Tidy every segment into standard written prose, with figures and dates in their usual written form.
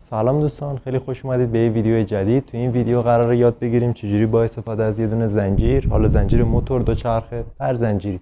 سلام دوستان، خیلی خوش اومدید به یه ویدیو جدید. تو این ویدیو قراره یاد بگیریم چجوری با استفاده از یه دونه زنجیر، حالا زنجیر موتور دوچرخه، هر زنجیری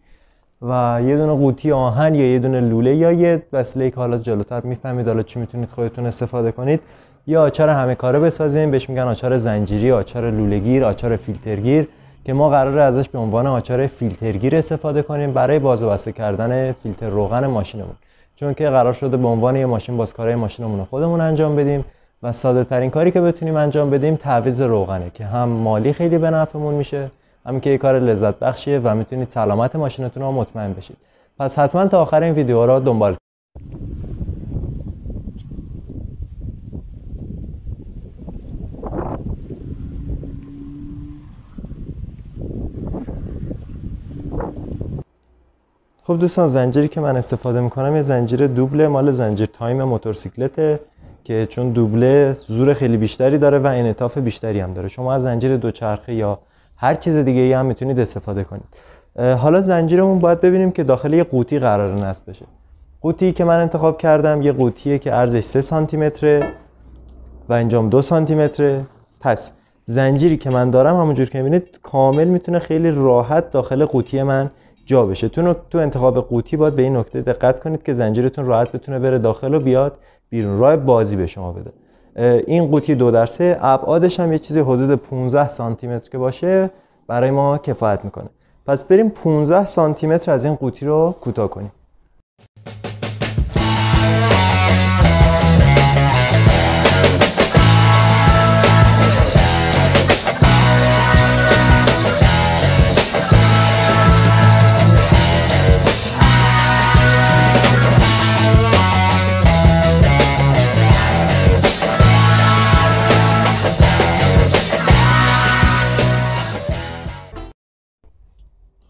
و یه دونه قوطی آهن یا یه دونه لوله یا یه وسیله که حالا جلوتر میفهمید حالا چی میتونید خودتون استفاده کنید، یا آچار همه کاره بسازیم. بهش میگن آچار زنجیری، آچار لوله‌گیر، آچار فیلترگیر، که ما قراره ازش به عنوان آچار فیلترگیر استفاده کنیم برای باز و بسته کردن فیلتر روغن ماشینمون، چون که قرار شده به عنوان یه ماشین بازکارای ماشینمون رو خودمون انجام بدیم و ساده ترین کاری که بتونیم انجام بدیم تعویض روغنه، که هم مالی خیلی به نفعمون میشه، هم که یه کار لذت بخشیه و میتونید سلامت ماشینتون رو مطمئن بشید. پس حتما تا آخر این ویدیو رو دنبال کنید. خب دوستان، زنجیری که من استفاده میکنم یه زنجیر دوبله مال زنجیر تایم موتورسیکلته، که چون دوبله زور خیلی بیشتری داره و انعطاف بیشتری هم داره. شما از زنجیر دوچرخه یا هر چیز دیگه ای هم میتونید استفاده کنید. حالا زنجیرمون باید ببینیم که داخل یه قوطی قرار نصب بشه. قوطی که من انتخاب کردم یه قوطیه که عرضش 3 سانتی متره و اینجام 2 سانتی متره. پس زنجیری که من دارم همونجور که میبینید کامل میتونه خیلی راحت داخل قوطی من جا بشه. تو انتخاب قوطی باید به این نکته دقت کنید که زنجیرتون راحت بتونه بره داخل و بیاد بیرون، راه بازی به شما بده. این قوطی 2x3 ابعادش هم یه چیزی حدود 15 سانتی متر که باشه برای ما کفایت میکنه. پس بریم 15 سانتی متر از این قوطی رو کوتاه کنیم.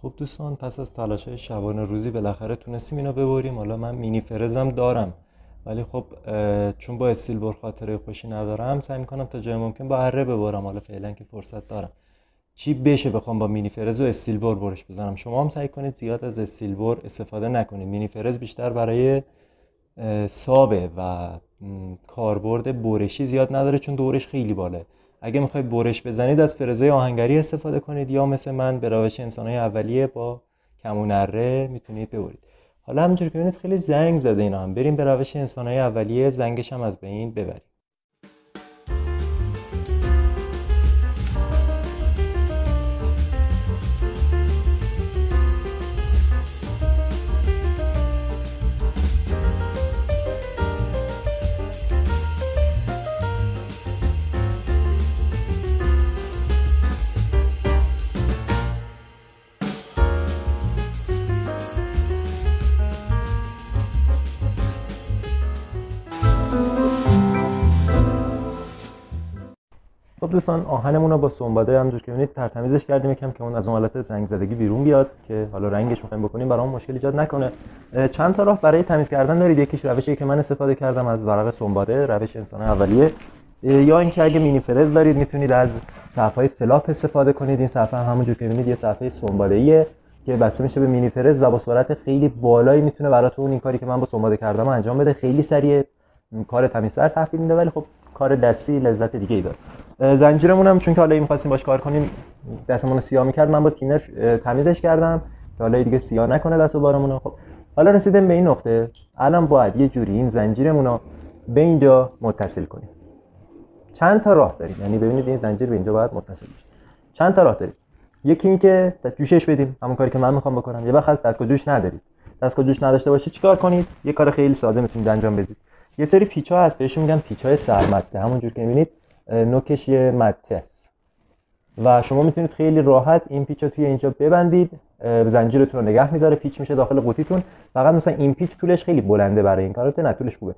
خب دوستان، پس از تلاش‌های شبانه روزی بالاخره تونستیم اینو ببریم. حالا من مینی فرزم دارم، ولی خب چون با استیلبر خاطره خوشی ندارم سعی میکنم تا جای ممکن با اره ببرم. حالا فعلا که فرصت دارم، چی بشه بخوام با مینی فرز و استیلبر برش بزنم. شما هم سعی کنید زیاد از استیلبر استفاده نکنید. مینی فرز بیشتر برای سابه و کاربرد برشی زیاد نداره، چون دورش خیلی باله. اگه میخواید برش بزنید از فرزای آهنگری استفاده کنید، یا مثل من به روش انسان‌های اولیه با کمون اره میتونید ببرید. حالا همونجوری که ببینید خیلی زنگ زده اینا هم، بریم به روش انسان‌های اولیه زنگش هم از بین ببریم. خب دوستان، آهنمون رو با سنباده همونجوری که می‌بینید ترتمیزش کردیم یکم که اون از اون حالت زنگ زدگی بیرون بیاد، که حالا رنگش می‌خوایم بکنیم برامون مشکل ایجاد نکنه. چند تا راه برای تمیز کردن دارید. یکیش روشی که من استفاده کردم از ورق سنباده، روش انسان اولیه، یا اینکه اگه مینی فرز دارید میتونید از صفحه‌های فلاپ استفاده کنید. این صفحه همونجوری که می‌بینید یه صفحه سنباده‌ایه که بسته میشه به مینی فرز و با سرعت خیلی بالایی میتونه براتون این کاری که من با سنباده کردم انجام بده. خیلی سریع کار تمیزتر تحویل میده، ولی خب کار دستی لذت دیگه‌ای داره. زنجیرمون هم چون که حالا این می‌خواستیم باش کار کنیم دستمون رو سیاه می‌کرد، من با تینر تمیزش کردم که حالا دیگه سیاه نکنه دست و بارمون. خب حالا رسیدیم به این نقطه، الان باید یه جوری این زنجیرمون رو به اینجا متصل کنیم. چند تا راه داریم، یعنی ببینید این زنجیر به اینجا باید متصل بشه. چند تا راه داریم. یکی این که جوشش بدیم، همون کاری که من می‌خوام بکنم. یه وقت از دستگاه جوش ندارید، دستگاه جوش نداشته باشید چیکار کنید؟ یه کار خیلی ساده میتونید انجام بدید. یه سری پیچ‌ها هست بهشون میگن پیچ‌های سرمته، همونجوری که می‌بینید نوکش یه مته است و شما میتونید خیلی راحت این پیچ رو توی اینجا ببندید. زنجیرتون رو نگه میداره، پیچ میشه داخل قوطیتون. فقط مثلا این پیچ طولش خیلی بلنده برای این کارات، نه طولش خوبه.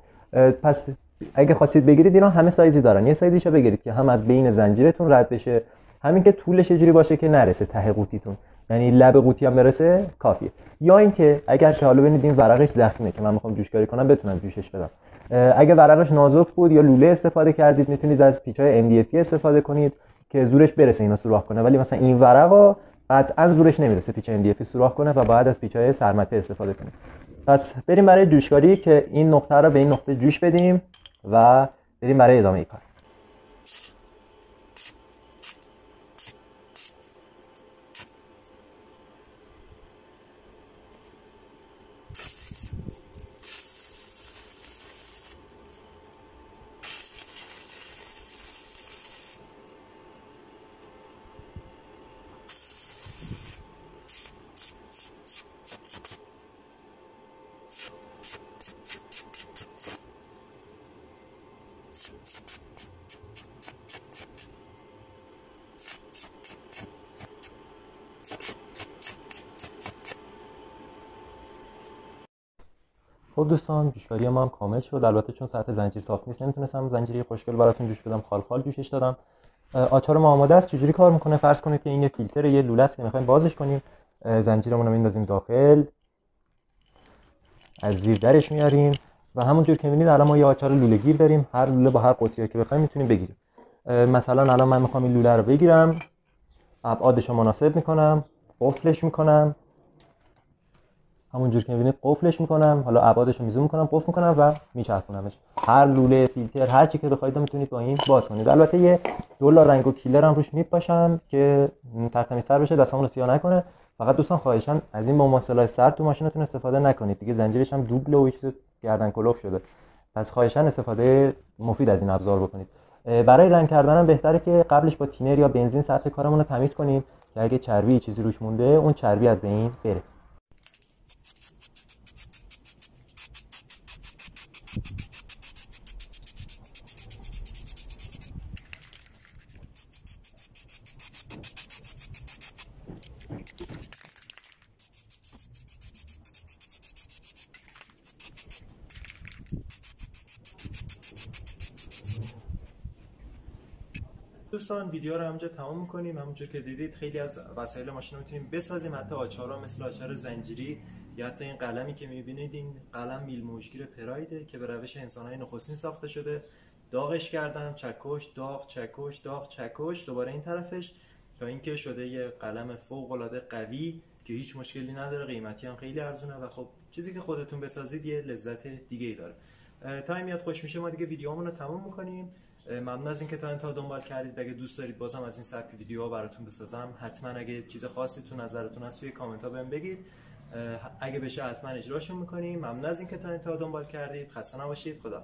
پس اگه خواستید بگیرید اینا همه سایزی دارن، یه سایزیشو بگیرید که هم از بین زنجیرتون رد بشه، همین که طولش یه جوری باشه که نرسه ته قوطیتون، یعنی لب قوطی هم برسه کافیه. یا اینکه اگر که حالا ببینید این ورقش زخمه که من میخوام جوشکاری کنم بتونم جوشش بدم، اگه ورقش نازک بود یا لوله استفاده کردید میتونید از پیچ‌های MDF استفاده کنید که زورش برسه اینا سوراخ کنه. ولی مثلا این ورقا قطعا زورش نمیرسه پیچ MDF سوراخ کنه و باید از پیچ‌های سرمته استفاده کنید. پس بریم برای جوشکاری که این نقطه رو به این نقطه جوش بدیم و بریم برای ادامه کار. خب دوستان، جوشکاری ما هم کامل شد. البته چون سطح زنجیر صاف نیست نمیتونستم زنجیری خوشگل براتون جوش بدم، خال خال جوشش دادم. آچار ما آماده است. چجوری کار میکنه؟ فرض کنید که این یه فیلتر، یه لوله است که میخوایم بازش کنیم. زنجیرمون رو میندازیم داخل، از زیر درش میاریم و همونجور که میبینید الان ما یه آچار لوله گیر داریم. هر لوله با هر قطری که بخوایم میتونیم بگیریم. مثلا الان من میخوام این لوله رو بگیرم، ابعادش رو مناسب میکنم، قفلش میکنم. همونجور که میبینید قفلش میکنم، حالا ابعادش رو میزوم میکنم، قفل میکنم و میچرخونمش. هر لوله، فیلتر، هر چی که بخواید میتونید با این باز کنید. البته یه دلار رنگ و کیلر هم روش میپاشم که ترتمیزتر بشه، دستامون رو سیاه نکنه. فقط دوستان خواهشاً از این با ماسلای سر تو ماشینتون استفاده نکنید دیگه. زنجیرش هم دوبله و چیز گردن کلوف شده، پس خواهشاً استفاده مفید از این ابزار بکنید. برای رنگ کردن هم بهتره که قبلش با تینر یا بنزین سطح کارمون رو تمیز کنیم که اگه چربی چیزی روش مونده اون چربی از بین بره. دوستان ویدیو رو همونجا تمام می‌کنیم. همونجور که دیدید خیلی از وسایل ماشین رو میتونیم بسازیم، حتی آچارها مثل آچار زنجیری یا حتی این قلمی که میبینید، این قلم میل موجگیر پرایده که به روش انسان‌های نخستین ساخته شده. داغش کردم، چکش، داغ، چکش، داغ، چکش، دوباره این طرفش، تا اینکه شده یه قلم فوق‌العاده قوی که هیچ مشکلی نداره، قیمتی هم خیلی ارزونه و خب چیزی که خودتون بسازید یه لذت دیگه‌ای داره. تا این میاد خوش میشه ما دیگه ویدیومون رو تمام می‌کنیم. ممنون از اینکه تا انتها دنبال کردید. اگه دوست دارید بازم از این سبک ویدیوها براتون بسازم، حتما اگه چیز خاصی تو نظرتون هست توی کامنت ها بهم بگید. اگه بشه حتما اجراشون میکنیم. ممنون از اینکه تا انتها دنبال کردید. خسته نباشید. خدا